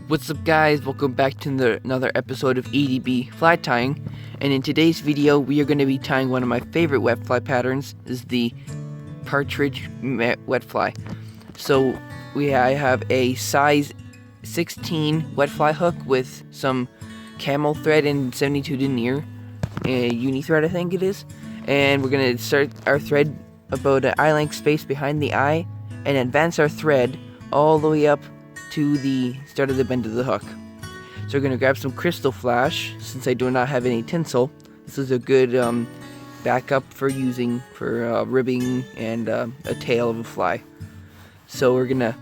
What's up guys, welcome back to another episode of EDB fly tying, and in today's video we are going to be tying one of my favorite wet fly patterns, is the Partridge wet fly. So I have a size 16 wet fly hook with some camel thread and 72 denier, a uni thread I think it is, and we're going to start our thread about an eye length space behind the eye and advance our thread all the way up to the start of the bend of the hook. So we're going to grab some crystal flash. Since I do not have any tinsel, this is a good backup for using for ribbing and a tail of a fly. So we're going to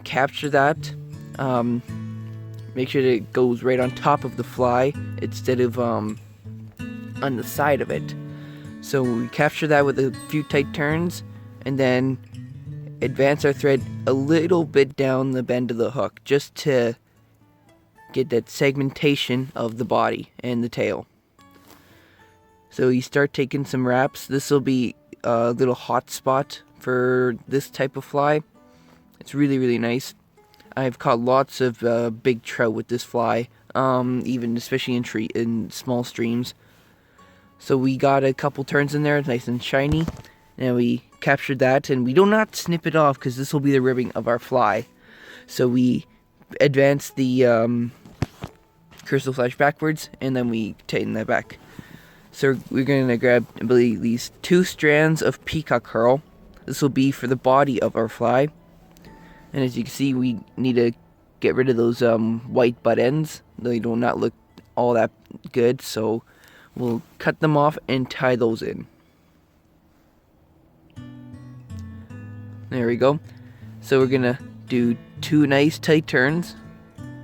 capture that, make sure that it goes right on top of the fly instead of on the side of it. So we capture that with a few tight turns and then advance our thread a little bit down the bend of the hook just to get that segmentation of the body and the tail. So you start taking some wraps. This will be a little hot spot for this type of fly. It's really nice. I've caught lots of big trout with this fly, even especially in small streams. So we got a couple turns in there, it's nice and shiny. Now we captured that, and we do not snip it off because this will be the ribbing of our fly. So we advance the crystal flash backwards, and then we tighten that back. So we're going to grab, I believe, these 2 strands of peacock curl. This will be for the body of our fly. And as you can see, we need to get rid of those white butt ends. They do not look all that good, so we'll cut them off and tie those in. There we go. So we're gonna do 2 nice tight turns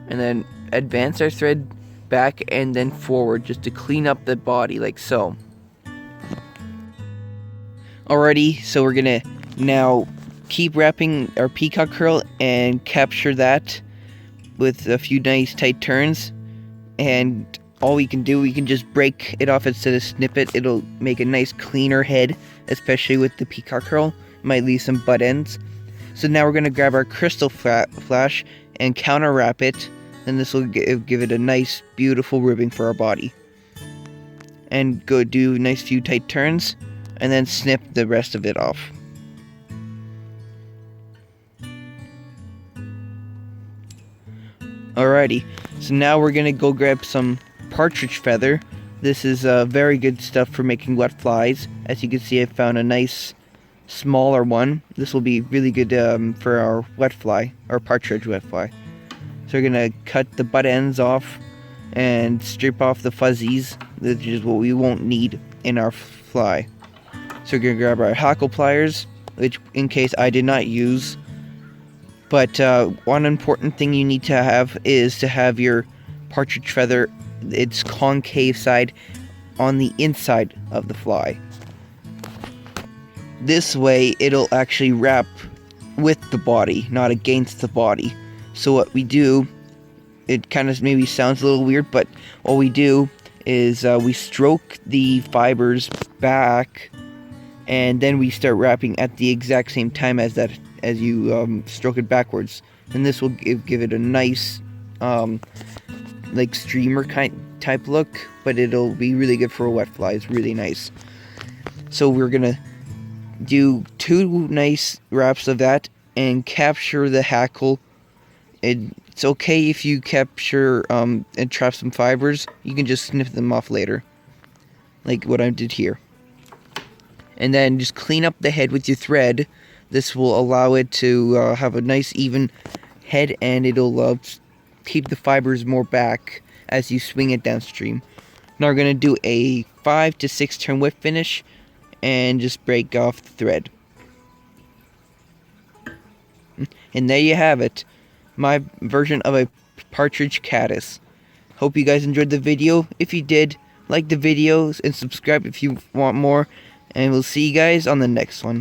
and then advance our thread back and then forward just to clean up the body like so. Alrighty, so we're gonna now keep wrapping our peacock curl and capture that with a few nice tight turns, and all we can do, we can just break it off instead of snip it. It'll make a nice cleaner head, especially with the peacock curl. Might leave some butt ends. So now we're going to grab our crystal flash and counter wrap it, and this will give it a nice beautiful ribbing for our body. And go do a nice few tight turns and then snip the rest of it off. Alrighty, so now we're going to go grab some partridge feather. This is very good stuff for making wet flies. As you can see, I found a nice smaller one. This will be really good for our wet fly, our partridge wet fly. So we're gonna cut the butt ends off and strip off the fuzzies, which is what we won't need in our fly. So we're gonna grab our hackle pliers, which in case I did not use. But one important thing you need to have is to have your partridge feather, its concave side, on the inside of the fly. This way it'll actually wrap with the body, not against the body. So what we do, it kind of maybe sounds a little weird, but what we do is we stroke the fibers back, and then we start wrapping at the exact same time as you stroke it backwards. And this will give it a nice like streamer type look, but it'll be really good for a wet fly. It's really nice. So we're gonna do 2 nice wraps of that and capture the hackle. It's okay if you capture and trap some fibers. You can just snip them off later, like what I did here. And then just clean up the head with your thread. This will allow it to have a nice even head, and it'll keep the fibers more back as you swing it downstream. Now we're going to do a 5 to 6 turn whip finish and just break off the thread. And there you have it, my version of a partridge caddis. Hope you guys enjoyed the video. If you did, like the videos and subscribe if you want more, and we'll see you guys on the next one.